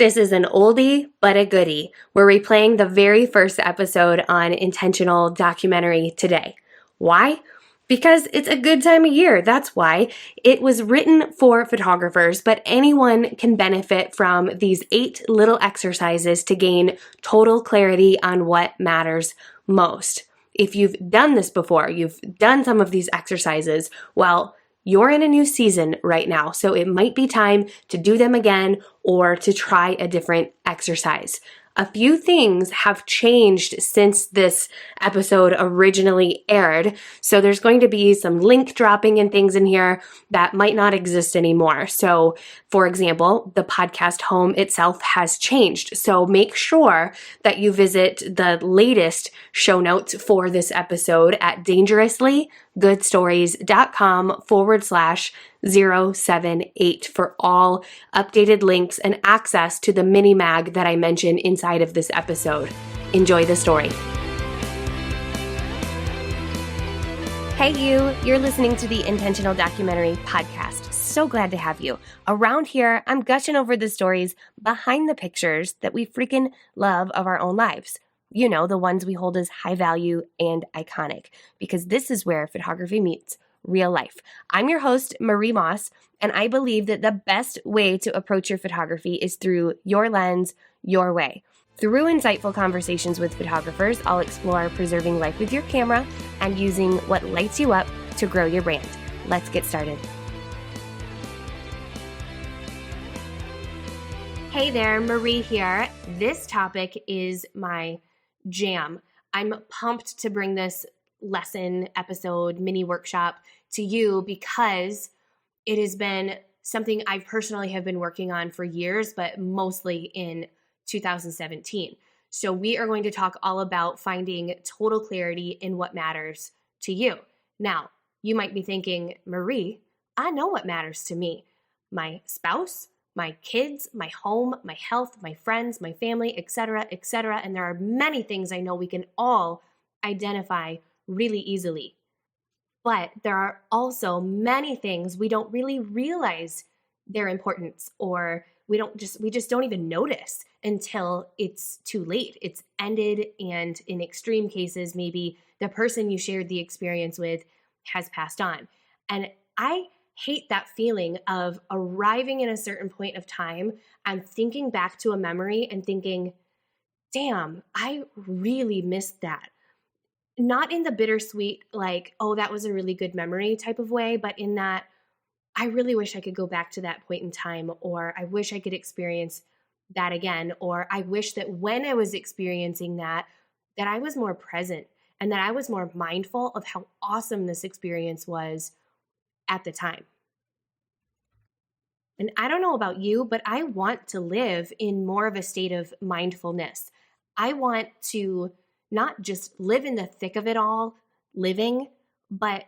This is an oldie but a goodie. We're replaying the very first episode on intentional documentary today. Why? Because it's a good time of year. That's why. It was written for photographers, but anyone can benefit from these 8 little exercises to gain total clarity on what matters most. If you've done this before, you've done some of these exercises, well, you're in a new season right now, so it might be time to do them again or to try a different exercise. A few things have changed since this episode originally aired, so there's going to be some link dropping and things in here that might not exist anymore. So, for example, the podcast home itself has changed, so make sure that you visit the latest show notes for this episode at dangerouslygoodstories.com/078 for all updated links and access to the mini mag that I mentioned inside of this episode. Enjoy the story. Hey you're listening to the Intentional Documentary Podcast. So glad to have you. Around here, I'm gushing over the stories behind the pictures that we freaking love of our own lives. You know, the ones we hold as high value and iconic, because this is where photography meets real life. I'm your host, Marie Moss, and I believe that the best way to approach your photography is through your lens, your way. Through insightful conversations with photographers, I'll explore preserving life with your camera and using what lights you up to grow your brand. Let's get started. Hey there, Marie here. This topic is my jam. I'm pumped to bring this lesson, episode, mini workshop to you because it has been something I personally have been working on for years, but mostly in 2017. So we are going to talk all about finding total clarity in what matters to you. Now, you might be thinking, Marie, I know what matters to me. My spouse, my kids, my home, my health, my friends, my family, etc., etc. And there are many things I know we can all identify really easily. But there are also many things we don't really realize their importance, or we just don't even notice until it's too late. It's ended, and in extreme cases, maybe the person you shared the experience with has passed on. And I hate that feeling of arriving in a certain point of time and thinking back to a memory and thinking, damn, I really missed that. Not in the bittersweet, like, oh, that was a really good memory type of way, but in that I really wish I could go back to that point in time, or I wish I could experience that again, or I wish that when I was experiencing that I was more present and that I was more mindful of how awesome this experience was at the time. And I don't know about you, but I want to live in more of a state of mindfulness. I want to not just live in the thick of it all, living, but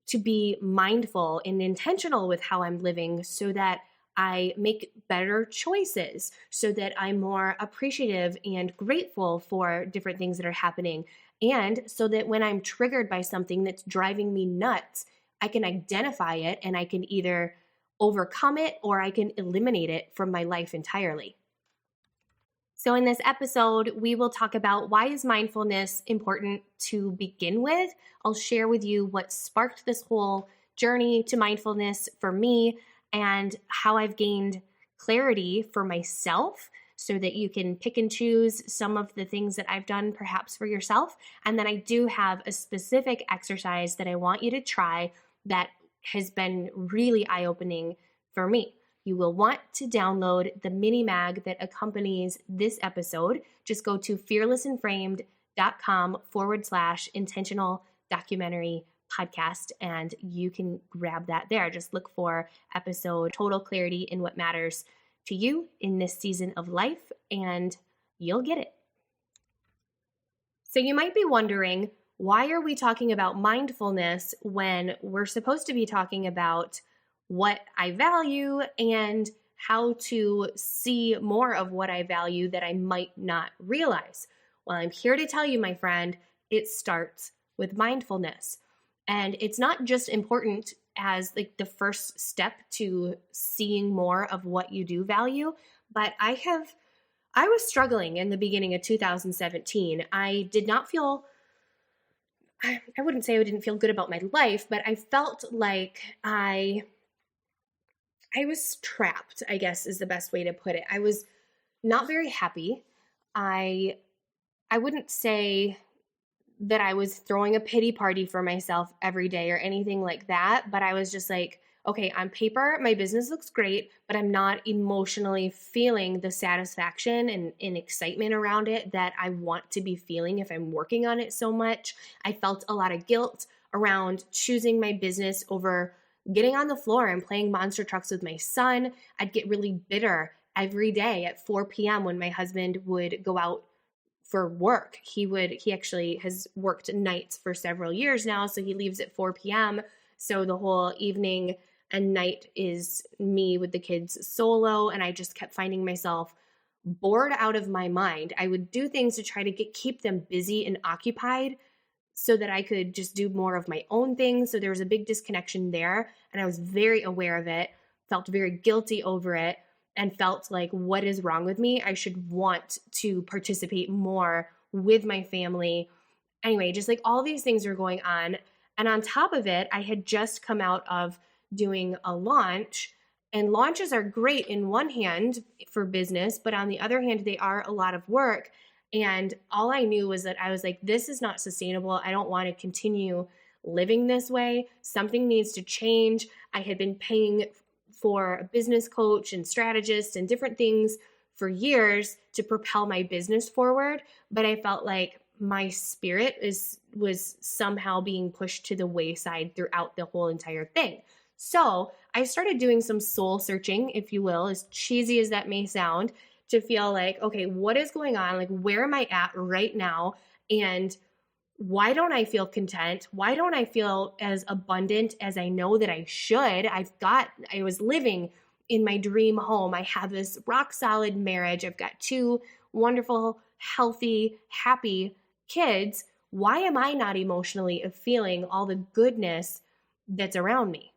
to be mindful and intentional with how I'm living so that I make better choices, so that I'm more appreciative and grateful for different things that are happening, and so that when I'm triggered by something that's driving me nuts, I can identify it and I can either overcome it or I can eliminate it from my life entirely. So in this episode, we will talk about why is mindfulness important to begin with. I'll share with you what sparked this whole journey to mindfulness for me and how I've gained clarity for myself so that you can pick and choose some of the things that I've done perhaps for yourself. And then I do have a specific exercise that I want you to try that has been really eye-opening for me. You will want to download the mini mag that accompanies this episode. Just go to fearlessandframed.com/intentional documentary podcast, and you can grab that there. Just look for episode Total Clarity in What Matters to You in This Season of Life, and you'll get it. So you might be wondering, why are we talking about mindfulness when we're supposed to be talking about what I value and how to see more of what I value that I might not realize? Well, I'm here to tell you, my friend, it starts with mindfulness. And it's not just important as like the first step to seeing more of what you do value, but I was struggling in the beginning of 2017. I did not feel, I wouldn't say I didn't feel good about my life, but I felt like I was trapped, I guess is the best way to put it. I was not very happy. I wouldn't say that I was throwing a pity party for myself every day or anything like that, but I was just like, okay, on paper, my business looks great, but I'm not emotionally feeling the satisfaction and excitement around it that I want to be feeling if I'm working on it so much. I felt a lot of guilt around choosing my business over getting on the floor and playing monster trucks with my son. I'd get really bitter every day at 4 p.m. when my husband would go out for work. He actually has worked nights for several years now, so he leaves at 4 p.m. So the whole evening and night is me with the kids solo, and I just kept finding myself bored out of my mind. I would do things to try to keep them busy and occupied so that I could just do more of my own things. So there was a big disconnection there, and I was very aware of it, felt very guilty over it, and felt like, what is wrong with me? I should want to participate more with my family. Anyway, just like all these things were going on. And on top of it, I had just come out of doing a launch, and launches are great in one hand for business, but on the other hand, they are a lot of work. And all I knew was that I was like, this is not sustainable. I don't want to continue living this way. Something needs to change. I had been paying for a business coach and strategist and different things for years to propel my business forward, but I felt like my spirit was somehow being pushed to the wayside throughout the whole entire thing. So I started doing some soul searching, if you will, as cheesy as that may sound, to feel like, okay, what is going on? Like, where am I at right now? And why don't I feel content? Why don't I feel as abundant as I know that I should? I was living in my dream home. I have this rock solid marriage. I've got 2 wonderful, healthy, happy kids. Why am I not emotionally feeling all the goodness that's around me?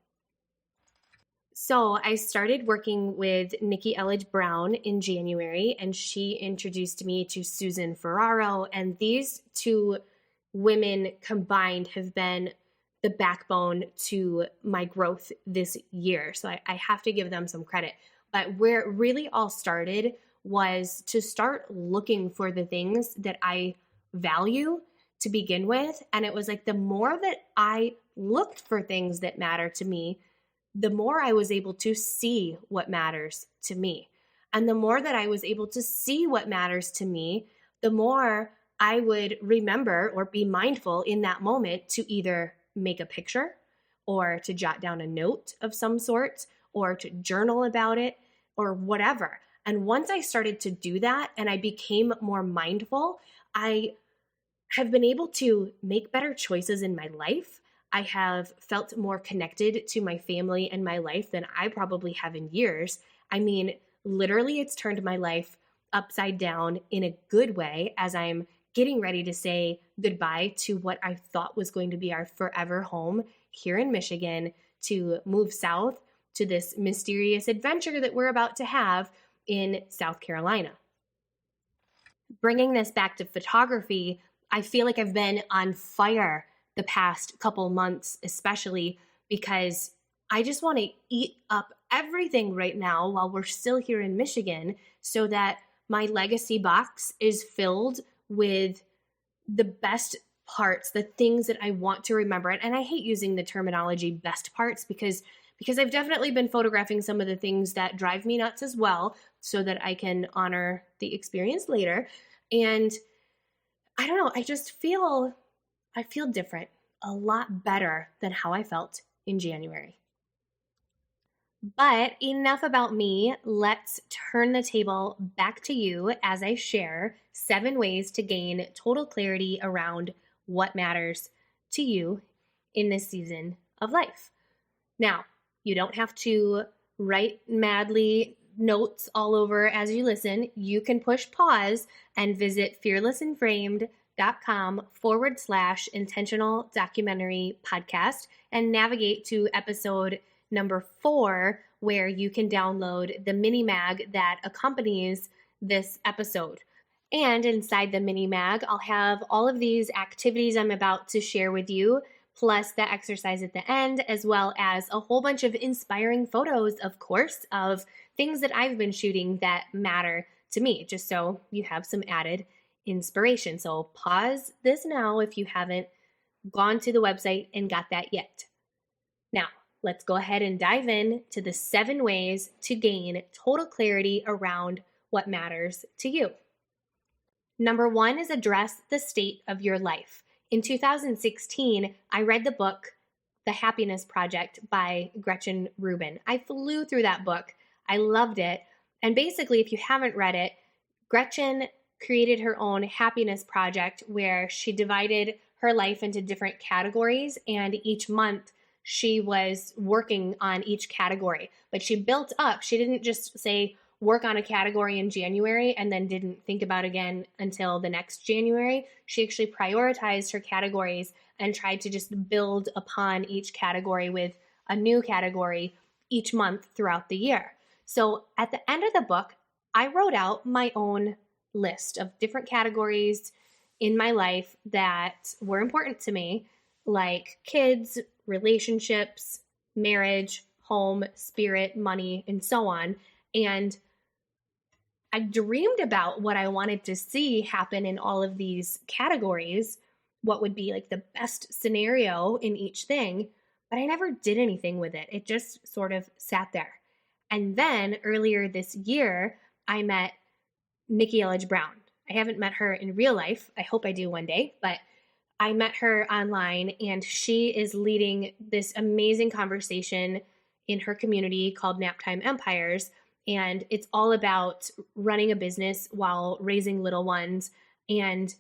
So I started working with Nikki Elledge Brown in January, and she introduced me to Susan Ferraro, and these 2 women combined have been the backbone to my growth this year. So I have to give them some credit. But where it really all started was to start looking for the things that I value to begin with. And it was like the more that I looked for things that matter to me, the more I was able to see what matters to me. And the more that I was able to see what matters to me, the more I would remember or be mindful in that moment to either make a picture or to jot down a note of some sort or to journal about it or whatever. And once I started to do that and I became more mindful, I have been able to make better choices in my life. I have felt more connected to my family and my life than I probably have in years. I mean, literally, it's turned my life upside down in a good way as I'm getting ready to say goodbye to what I thought was going to be our forever home here in Michigan, to move south to this mysterious adventure that we're about to have in South Carolina. Bringing this back to photography, I feel like I've been on fire the past couple months, especially because I just want to eat up everything right now while we're still here in Michigan so that my legacy box is filled with the best parts, the things that I want to remember. And I hate using the terminology best parts because I've definitely been photographing some of the things that drive me nuts as well so that I can honor the experience later. And I don't know, I feel different, a lot better than how I felt in January. But enough about me. Let's turn the table back to you as I share 7 ways to gain total clarity around what matters to you in this season of life. Now, you don't have to write madly notes all over as you listen. You can push pause and visit fearlessandframed.com/intentional documentary podcast and navigate to episode number 4, where you can download the mini mag that accompanies this episode. And inside the mini mag, I'll have all of these activities I'm about to share with you, plus the exercise at the end, as well as a whole bunch of inspiring photos, of course, of things that I've been shooting that matter to me, just so you have some added inspiration. So pause this now if you haven't gone to the website and got that yet. Now, let's go ahead and dive in to the 7 ways to gain total clarity around what matters to you. Number 1 is address the state of your life. In 2016, I read the book, The Happiness Project by Gretchen Rubin. I flew through that book. I loved it. And basically, if you haven't read it, Gretchen created her own happiness project where she divided her life into different categories, and each month she was working on each category. But she built up. She didn't just say work on a category in January and then didn't think about again until the next January. She actually prioritized her categories and tried to just build upon each category with a new category each month throughout the year. So at the end of the book, I wrote out my own list of different categories in my life that were important to me, like kids, relationships, marriage, home, spirit, money, and so on. And I dreamed about what I wanted to see happen in all of these categories, what would be like the best scenario in each thing, but I never did anything with it. It just sort of sat there. And then earlier this year, I met Nikki Elledge Brown. I haven't met her in real life. I hope I do one day, but I met her online, and she is leading this amazing conversation in her community called Naptime Empires. And it's all about running a business while raising little ones. And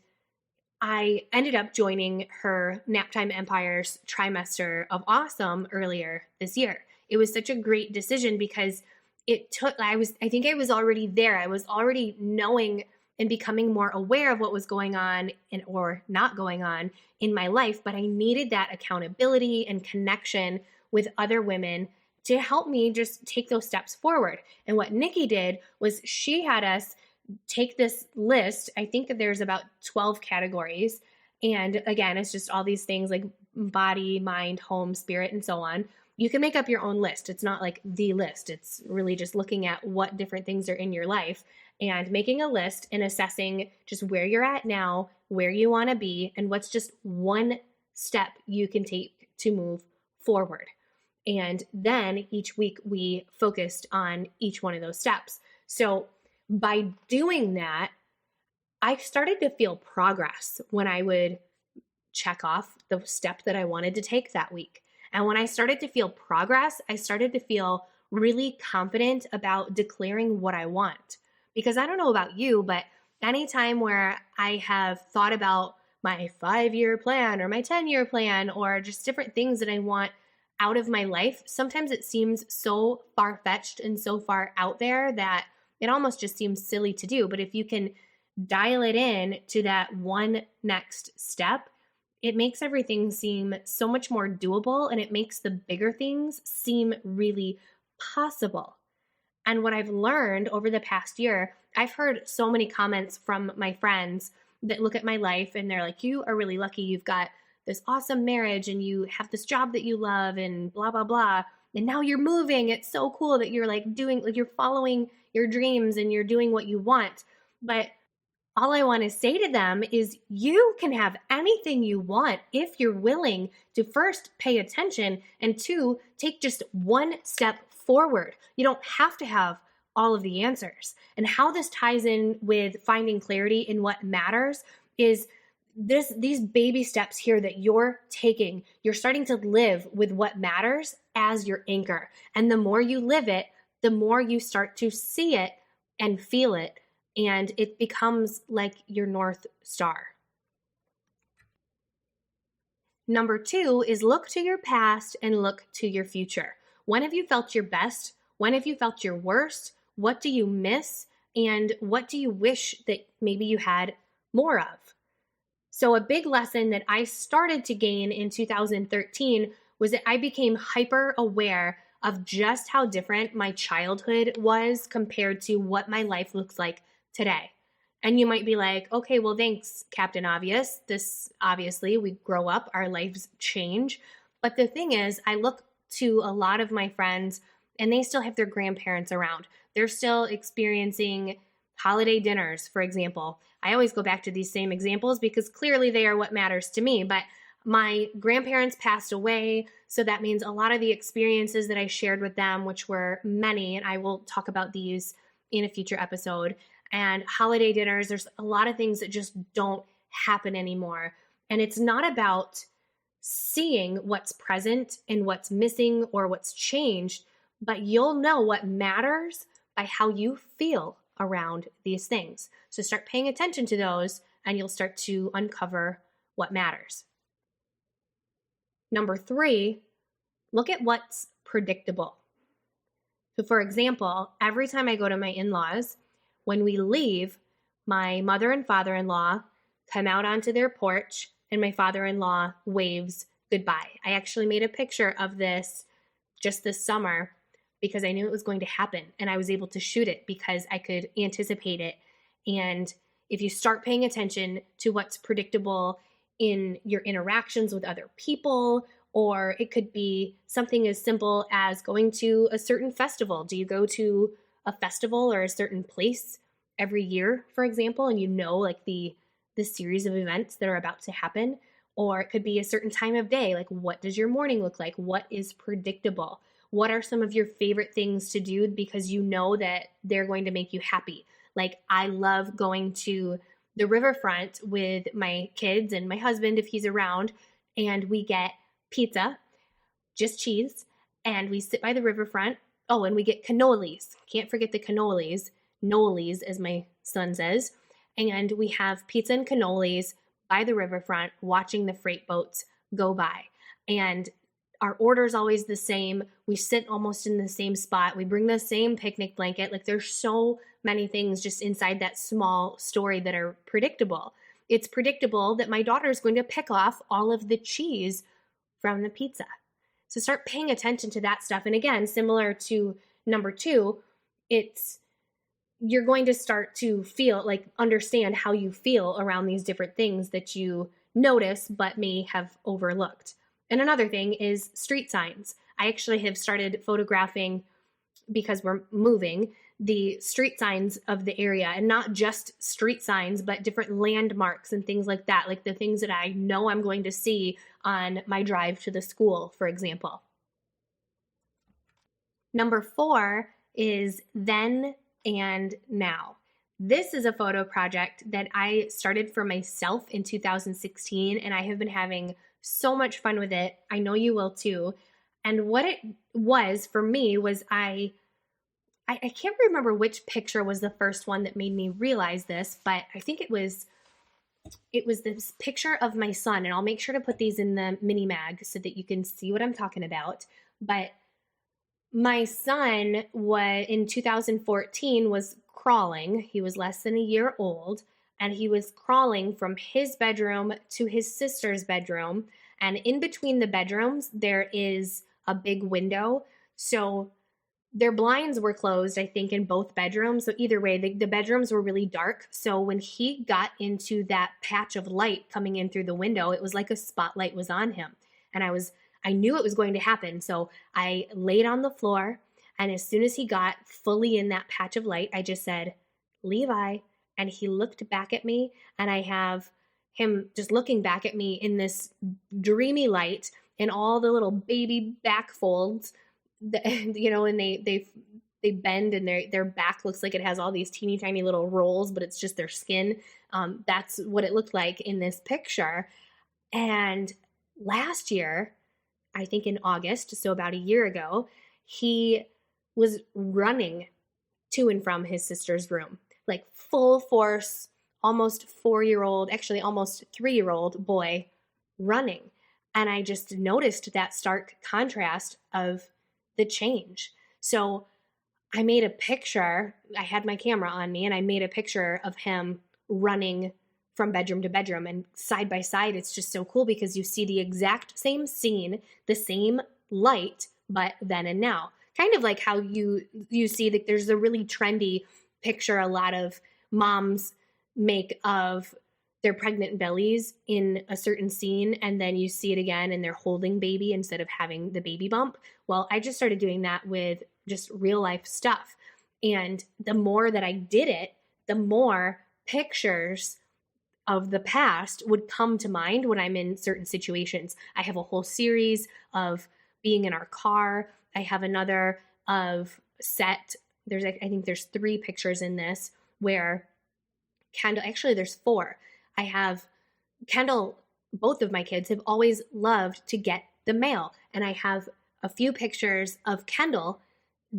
I ended up joining her Naptime Empires trimester of awesome earlier this year. It was such a great decision because I think I was already there. I was already knowing and becoming more aware of what was going on or not going on in my life, but I needed that accountability and connection with other women to help me just take those steps forward. And what Nikki did was she had us take this list. I think that there's about 12 categories. And again, it's just all these things like body, mind, home, spirit, and so on. You can make up your own list. It's not like the list. It's really just looking at what different things are in your life and making a list and assessing just where you're at now, where you want to be, and what's just one step you can take to move forward. And then each week we focused on each one of those steps. So by doing that, I started to feel progress when I would check off the step that I wanted to take that week. And when I started to feel progress, I started to feel really confident about declaring what I want. Because I don't know about you, but anytime where I have thought about my 5-year plan or my 10-year plan or just different things that I want out of my life, sometimes it seems so far-fetched and so far out there that it almost just seems silly to do. But if you can dial it in to that one next step, it makes everything seem so much more doable, and it makes the bigger things seem really possible. And what I've learned over the past year, I've heard so many comments from my friends that look at my life and they're like, you are really lucky. You've got this awesome marriage and you have this job that you love and blah, blah, blah. And now you're moving. It's so cool that you're you're following your dreams and you're doing what you want. But all I want to say to them is you can have anything you want if you're willing to first pay attention and 2, take just one step forward. You don't have to have all of the answers. And how this ties in with finding clarity in what matters is these baby steps here that you're taking. You're starting to live with what matters as your anchor. And the more you live it, the more you start to see it and feel it. And it becomes like your North Star. Number 2 is look to your past and look to your future. When have you felt your best? When have you felt your worst? What do you miss? And what do you wish that maybe you had more of? So a big lesson that I started to gain in 2013 was that I became hyper aware of just how different my childhood was compared to what my life looks like today. And you might be like, okay, well, thanks, Captain Obvious. This obviously, we grow up, our lives change. But the thing is, I look to a lot of my friends and they still have their grandparents around. They're still experiencing holiday dinners, for example. I always go back to these same examples because clearly they are what matters to me. But my grandparents passed away, so that means a lot of the experiences that I shared with them, which were many, and I will talk about these in a future episode, and holiday dinners, there's a lot of things that just don't happen anymore. And it's not about seeing what's present and what's missing or what's changed, but you'll know what matters by how you feel around these things. So start paying attention to those and you'll start to uncover what matters. Number 3, look at what's predictable. So for example, every time I go to my in-laws, when we leave, my mother and father-in-law come out onto their porch and my father-in-law waves goodbye. I actually made a picture of this just this summer because I knew it was going to happen and I was able to shoot it because I could anticipate it. And if you start paying attention to what's predictable in your interactions with other people, or it could be something as simple as going to a certain festival. Do you go to a festival or a certain place every year, for example, and you know like the series of events that are about to happen? Or it could be a certain time of day. Like, what does your morning look like? What is predictable? What are some of your favorite things to do because you know that they're going to make you happy? Like, I love going to the riverfront with my kids and my husband if he's around, and we get pizza, just cheese, and we sit by the riverfront. Oh, and we get cannolis. Can't forget the cannolis. Nollies, as my son says. And we have pizza and cannolis by the riverfront watching the freight boats go by. And our order's always the same. We sit almost in the same spot. We bring the same picnic blanket. Like, there's so many things just inside that small story that are predictable. It's predictable that my daughter is going to pick off all of the cheese from the pizza. So start paying attention to that stuff. And again, similar to number 2, you're going to start to feel like understand how you feel around these different things that you notice but may have overlooked. And another thing is street signs. I actually have started photographing, because we're moving, the street signs of the area, and not just street signs, but different landmarks and things like that, like the things that I know I'm going to see on my drive to the school, for example. Number 4 is then and now. This is a photo project that I started for myself in 2016, and I have been having so much fun with it. I know you will too. And what it was for me was I can't remember which picture was the first one that made me realize this, but I think it was this picture of my son, and I'll make sure to put these in the mini mag so that you can see what I'm talking about. But my son in 2014 was crawling. He was less than a year old, and he was crawling from his bedroom to his sister's bedroom. And in between the bedrooms, there is a big window. So their blinds were closed, I think, in both bedrooms. So either way, the bedrooms were really dark. So when he got into that patch of light coming in through the window, it was like a spotlight was on him. And I knew it was going to happen. So I laid on the floor, and as soon as he got fully in that patch of light, I just said, "Levi." And he looked back at me, and I have him just looking back at me in this dreamy light and all the little baby back folds, and they bend, and their back looks like it has all these teeny tiny little rolls, but it's just their skin. That's what it looked like in this picture. And last year, I think in August, so about a year ago, he was running to and from his sister's room, like full force, almost 4-year-old, actually almost 3-year-old boy running. And I just noticed that stark contrast of the change. So I made a picture. I had my camera on me, and I made a picture of him running from bedroom to bedroom, and side by side. It's just so cool because you see the exact same scene, the same light, but then and now. Kind of like how you see that there's a really trendy picture a lot of moms make of their pregnant bellies in a certain scene, and then you see it again and they're holding baby instead of having the baby bump. Well, I just started doing that with just real life stuff. And the more that I did it, the more pictures of the past would come to mind when I'm in certain situations. I have a whole series of being in our car. I have another of set. I think there's 3 pictures in this where Kendall, actually there's 4. I have Kendall, both of my kids have always loved to get the mail. And I have a few pictures of Kendall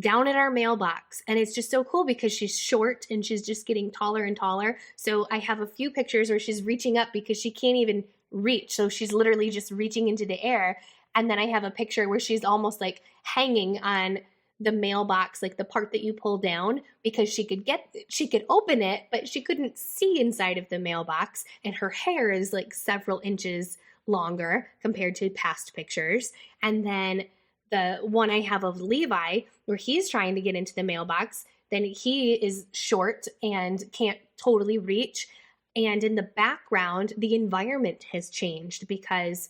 down in our mailbox. And it's just so cool because she's short and she's just getting taller and taller. So I have a few pictures where she's reaching up because she can't even reach. So she's literally just reaching into the air. And then I have a picture where she's almost like hanging on the mailbox, like the part that you pull down, because she could open it, but she couldn't see inside of the mailbox. And her hair is like several inches longer compared to past pictures. And then the one I have of Levi, where he's trying to get into the mailbox, then he is short and can't totally reach. And in the background, the environment has changed because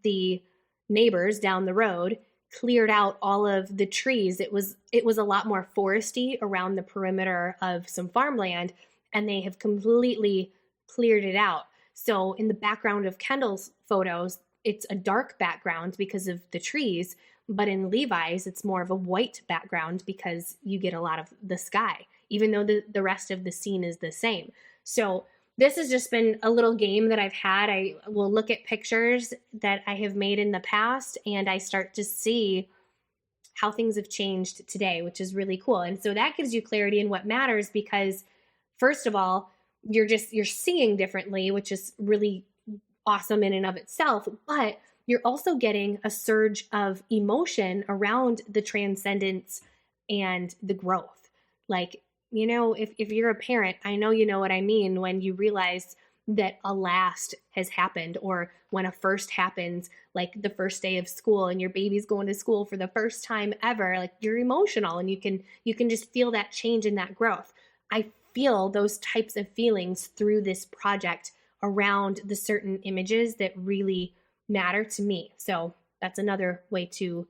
the neighbors down the road cleared out all of the trees. It was a lot more foresty around the perimeter of some farmland, and they have completely cleared it out. So in the background of Kendall's photos, it's a dark background because of the trees, but in Levi's, it's more of a white background because you get a lot of the sky, even though the rest of the scene is the same. So this has just been a little game that I've had. I will look at pictures that I have made in the past, and I start to see how things have changed today, which is really cool. And so that gives you clarity in what matters because, first of all, you're seeing differently, which is really awesome in and of itself, but you're also getting a surge of emotion around the transcendence and the growth. Like, you know, if you're a parent, I know you know what I mean when you realize that a last has happened, or when a first happens, like the first day of school and your baby's going to school for the first time ever, like you're emotional and you can just feel that change and that growth. I feel those types of feelings through this project around the certain images that really matter to me. So that's another way to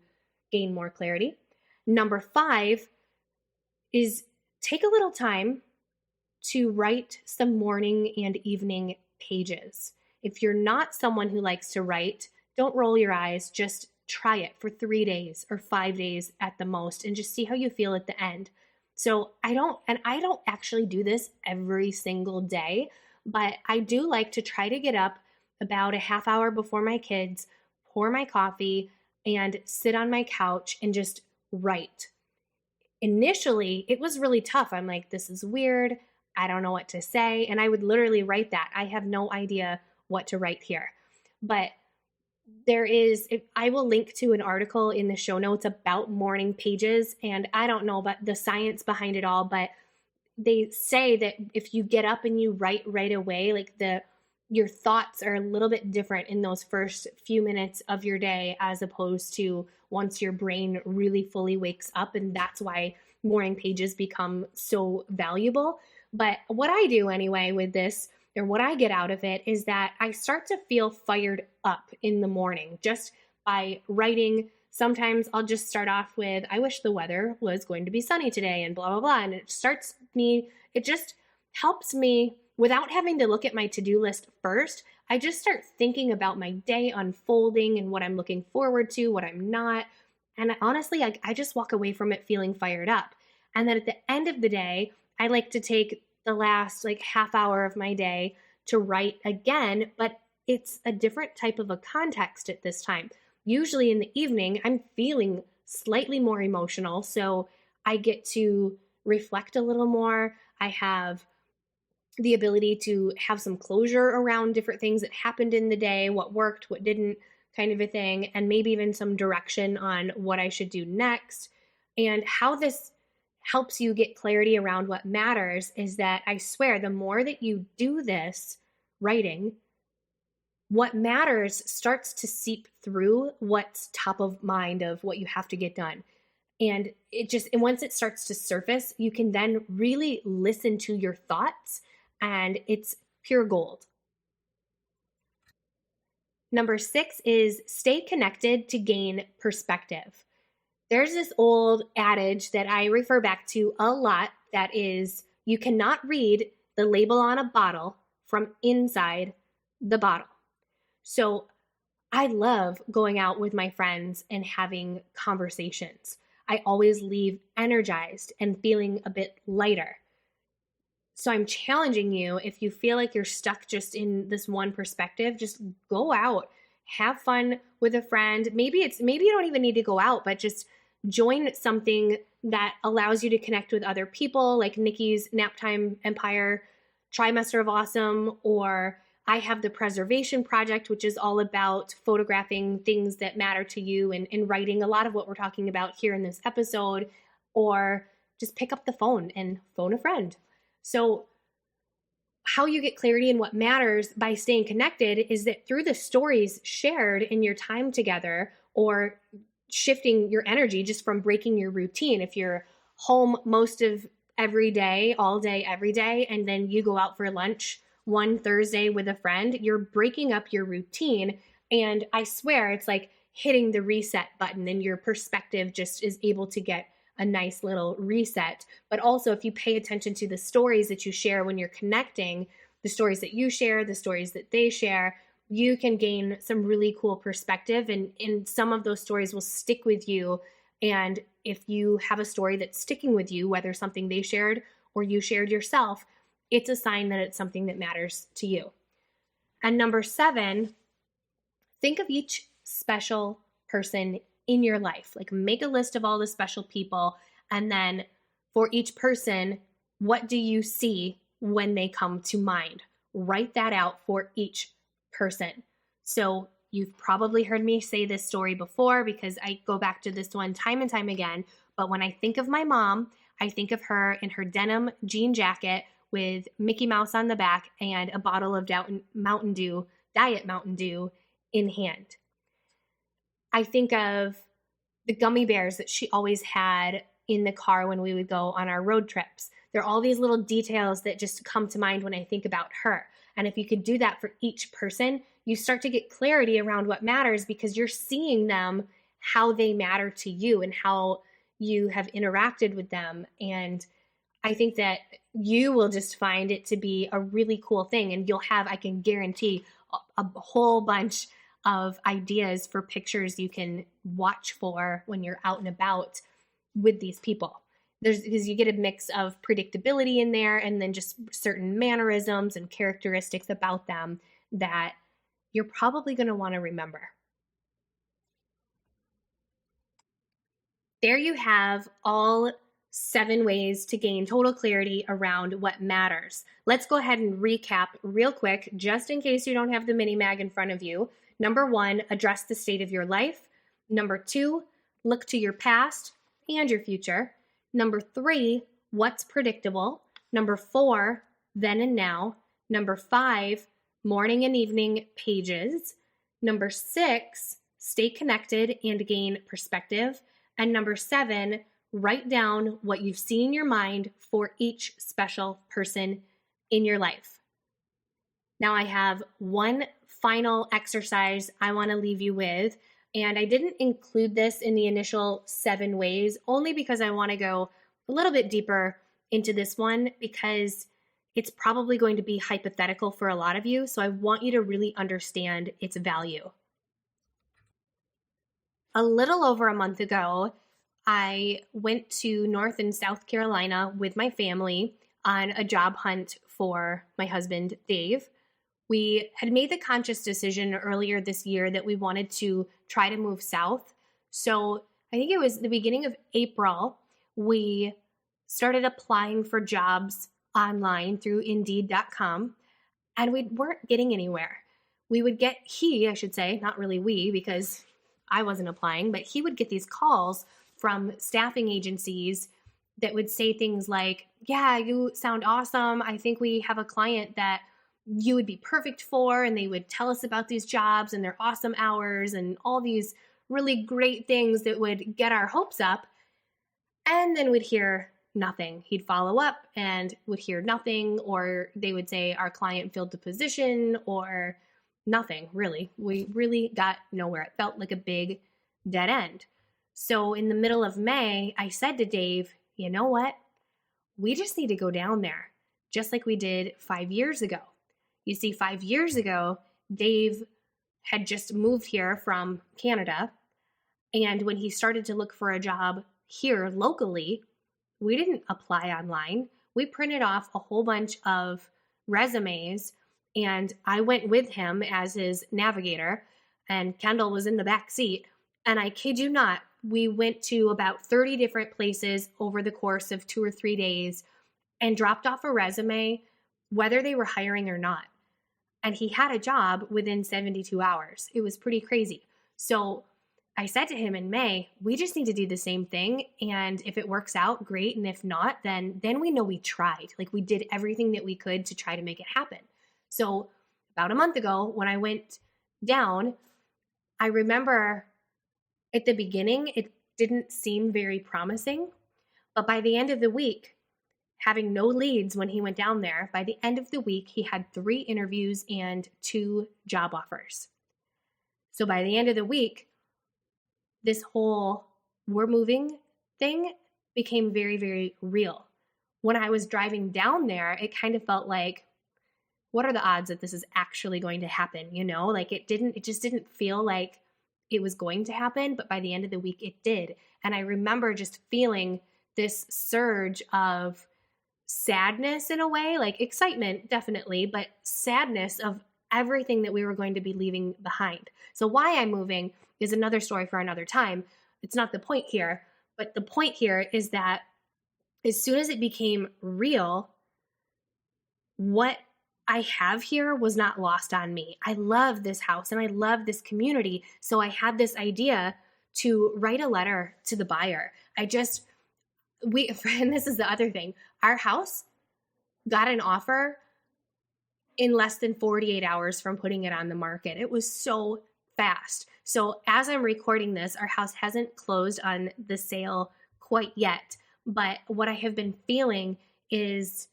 gain more clarity. Number 5 is take a little time to write some morning and evening pages. If you're not someone who likes to write, don't roll your eyes. Just try it for 3 days or 5 days at the most and just see how you feel at the end. So I don't actually do this every single day, but I do like to try to get up about a half hour before my kids, pour my coffee, and sit on my couch and just write. Initially, it was really tough. I'm like, this is weird. I don't know what to say. And I would literally write that. I have no idea what to write here. But I will link to an article in the show notes about morning pages. And I don't know about the science behind it all, but they say that if you get up and you write right away, like your thoughts are a little bit different in those first few minutes of your day as opposed to once your brain really fully wakes up. And that's why morning pages become so valuable. But what I do anyway with this, or what I get out of it, is that I start to feel fired up in the morning just by writing. Sometimes I'll just start off with, I wish the weather was going to be sunny today and blah, blah, blah. And it just helps me without having to look at my to-do list first. I just start thinking about my day unfolding and what I'm looking forward to, what I'm not. And honestly, I just walk away from it feeling fired up. And then at the end of the day, I like to take the last half hour of my day to write again, but it's a different type of a context at this time. Usually in the evening, I'm feeling slightly more emotional, so I get to reflect a little more. I have the ability to have some closure around different things that happened in the day, what worked, what didn't, kind of a thing, and maybe even some direction on what I should do next. And how this helps you get clarity around what matters is that I swear the more that you do this writing, what matters starts to seep through what's top of mind of what you have to get done. And once it starts to surface, you can then really listen to your thoughts, and it's pure gold. Number 6 is stay connected to gain perspective. There's this old adage that I refer back to a lot that is, you cannot read the label on a bottle from inside the bottle. So I love going out with my friends and having conversations. I always leave energized and feeling a bit lighter. So I'm challenging you, if you feel like you're stuck just in this one perspective, just go out, have fun with a friend. Maybe you don't even need to go out, but just join something that allows you to connect with other people, like Nikki's Naptime Empire Trimester of Awesome, or I have the Preservation Project, which is all about photographing things that matter to you and writing a lot of what we're talking about here in this episode, or just pick up the phone and phone a friend. So how you get clarity in what matters by staying connected is that through the stories shared in your time together, or shifting your energy just from breaking your routine. If you're home most of every day, all day, every day, and then you go out for lunch one Thursday with a friend, you're breaking up your routine. And I swear it's like hitting the reset button, and your perspective just is able to get a nice little reset. But also, if you pay attention to the stories that you share when you're connecting, the stories that you share, the stories that they share, you can gain some really cool perspective, and some of those stories will stick with you. And if you have a story that's sticking with you, whether something they shared or you shared yourself, it's a sign that it's something that matters to you. And number 7, think of each special person in your life. Like, make a list of all the special people, and then for each person, what do you see when they come to mind? Write that out for each person. So you've probably heard me say this story before, because I go back to this one time and time again. But when I think of my mom, I think of her in her denim jean jacket with Mickey Mouse on the back and a bottle of Diet Mountain Dew in hand. I think of the gummy bears that she always had in the car when we would go on our road trips. There are all these little details that just come to mind when I think about her. And if you could do that for each person, you start to get clarity around what matters, because you're seeing them, how they matter to you and how you have interacted with them. And I think that you will just find it to be a really cool thing. And you'll have, I can guarantee, a whole bunch of ideas for pictures you can watch for when you're out and about with these people. Because you get a mix of predictability in there, and then just certain mannerisms and characteristics about them that you're probably going to want to remember. There you have all 7 ways to gain total clarity around what matters. Let's go ahead and recap real quick, just in case you don't have the mini mag in front of you. Number 1, address the state of your life. Number 2, look to your past and your future. Number 3, what's predictable. Number 4, then and now. Number 5, morning and evening pages. Number 6, stay connected and gain perspective. And number 7, write down what you've seen in your mind for each special person in your life. Now I have one final exercise I want to leave you with. And I didn't include this in the initial 7 ways, only because I want to go a little bit deeper into this one, because it's probably going to be hypothetical for a lot of you. So I want you to really understand its value. A little over a month ago, I went to North and South Carolina with my family on a job hunt for my husband, Dave. We had made the conscious decision earlier this year that we wanted to try to move south. So I think it was the beginning of April, we started applying for jobs online through Indeed.com, and we weren't getting anywhere. I should say, not really we, because I wasn't applying, but he would get these calls from staffing agencies that would say things like, yeah, you sound awesome. I think we have a client that you would be perfect for, and they would tell us about these jobs and their awesome hours and all these really great things that would get our hopes up. And then we'd hear nothing. He'd follow up and would hear nothing, or they would say our client filled the position, or nothing, really. We really got nowhere. It felt like a big dead end. So in the middle of May, I said to Dave, you know what? We just need to go down there, just like we did 5 years ago. You see, 5 years ago, Dave had just moved here from Canada. And when he started to look for a job here locally, we didn't apply online. We printed off a whole bunch of resumes, and I went with him as his navigator, and Kendall was in the back seat. And I kid you not, we went to about 30 different places over the course of 2 or 3 days and dropped off a resume, whether they were hiring or not. And he had a job within 72 hours. It was pretty crazy. So I said to him in May, we just need to do the same thing. And if it works out, great. And if not, then we know we tried. Like, we did everything that we could to try to make it happen. So about a month ago, when I went down, I remember at the beginning, it didn't seem very promising. But by the end of the week, having no leads when he went down there, by the end of the week, he had 3 interviews and 2 job offers. So by the end of the week, this whole we're moving thing became very, very real. When I was driving down there, it kind of felt like, what are the odds that this is actually going to happen? You know, like it just didn't feel like it was going to happen. But by the end of the week, it did. And I remember just feeling this surge of sadness in a way, like excitement, definitely, but sadness of everything that we were going to be leaving behind. So why I'm moving is another story for another time. It's not the point here, but the point here is that as soon as it became real, what I have here was not lost on me. I love this house and I love this community. So I had this idea to write a letter to the buyer. And this is the other thing. Our house got an offer in less than 48 hours from putting it on the market. It was so fast. So as I'm recording this, our house hasn't closed on the sale quite yet. But what I have been feeling is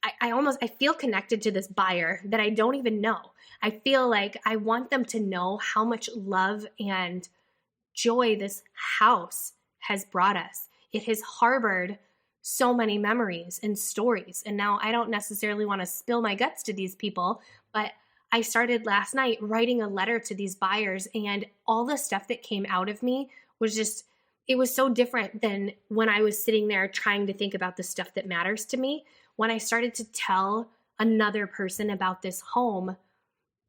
I feel connected to this buyer that I don't even know. I feel like I want them to know how much love and joy this house has brought us. It has harbored so many memories and stories. And now I don't necessarily want to spill my guts to these people, but I started last night writing a letter to these buyers, and all the stuff that came out of me was just, it was so different than when I was sitting there trying to think about the stuff that matters to me. When I started to tell another person about this home,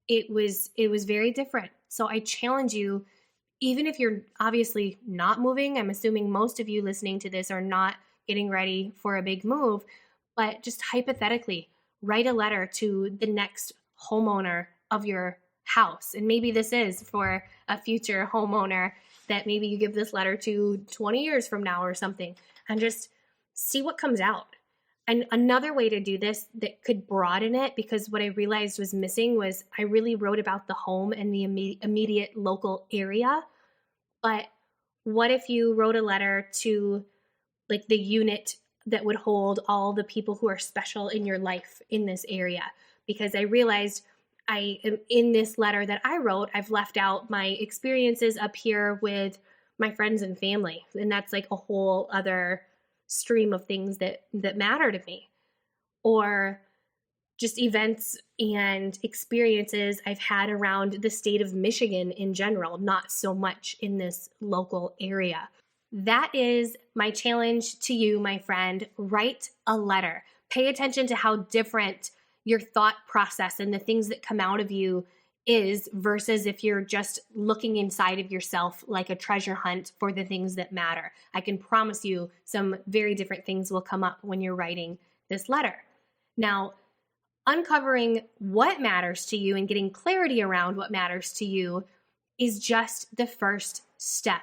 it was very different. So I challenge you, even if you're obviously not moving, I'm assuming most of you listening to this are not getting ready for a big move, but just hypothetically, write a letter to the next homeowner of your house. And maybe this is for a future homeowner that maybe you give this letter to 20 years from now or something, and just see what comes out. And another way to do this that could broaden it, because what I realized was missing was I really wrote about the home and the immediate local area. But what if you wrote a letter to like the unit that would hold all the people who are special in your life in this area? Because I realized in this letter that I wrote, I've left out my experiences up here with my friends and family. And that's like a whole other stream of things that matter to me, or just events and experiences I've had around the state of Michigan in general, not so much in this local area. That is my challenge to you, my friend. Write a letter. Pay attention to how different your thought process and the things that come out of you is versus if you're just looking inside of yourself like a treasure hunt for the things that matter. I can promise you some very different things will come up when you're writing this letter. Now, uncovering what matters to you and getting clarity around what matters to you is just the first step.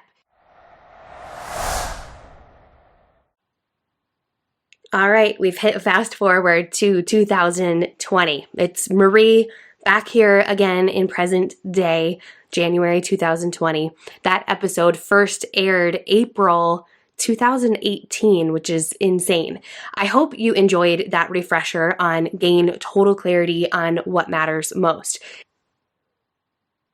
All right, we've hit fast forward to 2020. It's Marie back here again in present day, January 2020. That episode first aired April 2018, which is insane. I hope you enjoyed that refresher on gain total clarity on what matters most.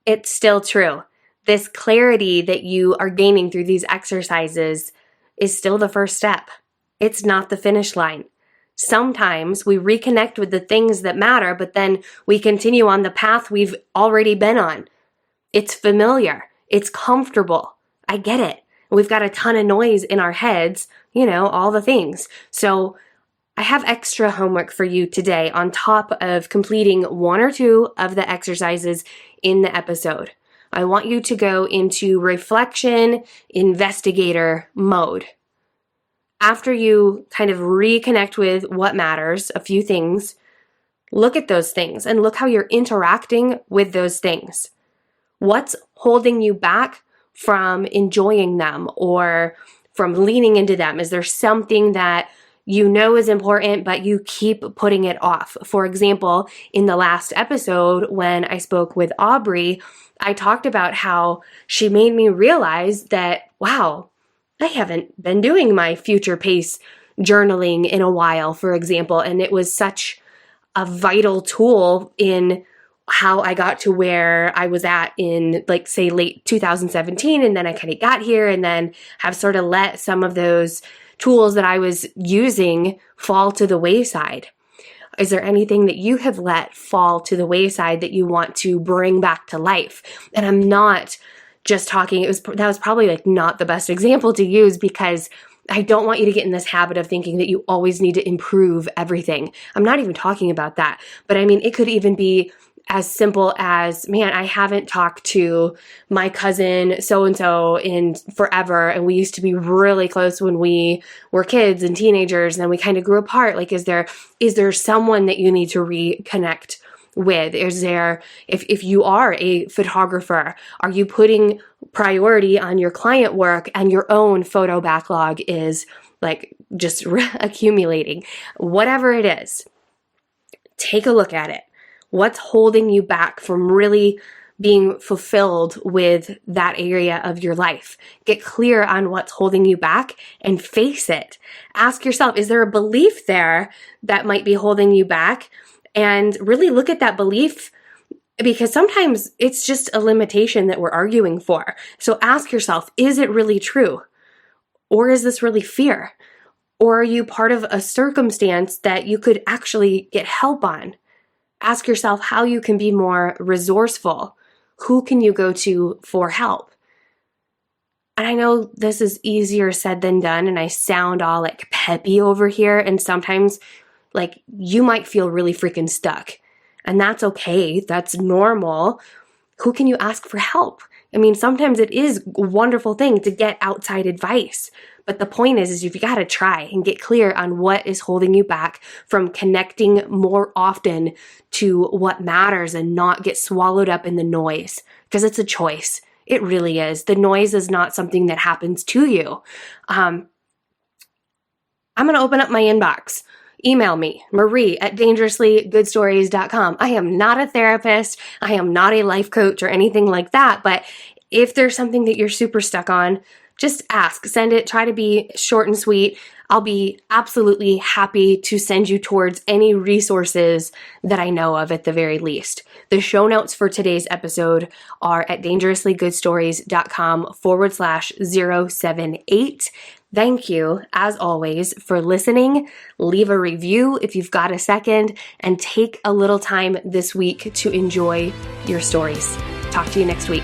It's still true. This clarity that you are gaining through these exercises is still the first step. It's not the finish line. Sometimes we reconnect with the things that matter, but then we continue on the path we've already been on. It's familiar. It's comfortable. I get it. We've got a ton of noise in our heads, all the things. So I have extra homework for you today on top of completing one or two of the exercises in the episode. I want you to go into reflection, investigator mode. After you kind of reconnect with what matters, a few things, look at those things and look how you're interacting with those things. What's holding you back from enjoying them or from leaning into them? Is there something that you know is important, but you keep putting it off? For example, in the last episode, when I spoke with Aubrey, I talked about how she made me realize that, wow, I haven't been doing my future pace journaling in a while, for example, and it was such a vital tool in how I got to where I was at in, say, late 2017, and then I kind of got here and then have sort of let some of those tools that I was using fall to the wayside. Is there anything that you have let fall to the wayside that you want to bring back to life? And I'm not just talking, that was probably not the best example to use, because I don't want you to get in this habit of thinking that you always need to improve everything. I'm not even talking about that. But I mean, it could even be as simple as, man, I haven't talked to my cousin so-and-so in forever, and we used to be really close when we were kids and teenagers, and then we kind of grew apart. Is there someone that you need to reconnect with? Is there, if you are a photographer, are you putting priority on your client work and your own photo backlog is just accumulating? Whatever it is, take a look at it. What's holding you back from really being fulfilled with that area of your life? Get clear on what's holding you back and face it. Ask yourself, is there a belief there that might be holding you back? And really look at that belief, because sometimes it's just a limitation that we're arguing for. So ask yourself, is it really true? Or is this really fear? Or are you part of a circumstance that you could actually get help on? Ask yourself how you can be more resourceful. Who can you go to for help? And I know this is easier said than done, and I sound all peppy over here, and sometimes you might feel really freaking stuck. And that's okay. That's normal. Who can you ask for help? I mean, sometimes it is a wonderful thing to get outside advice. But the point is you've got to try and get clear on what is holding you back from connecting more often to what matters and not get swallowed up in the noise. Because it's a choice. It really is. The noise is not something that happens to you. I'm going to open up my inbox. Email me, marie@dangerouslygoodstories.com. I am not a therapist. I am not a life coach or anything like that. But if there's something that you're super stuck on, just ask, send it, try to be short and sweet. I'll be absolutely happy to send you towards any resources that I know of at the very least. The show notes for today's episode are at dangerouslygoodstories.com/078. Thank you, as always, for listening. Leave a review if you've got a second, and take a little time this week to enjoy your stories. Talk to you next week.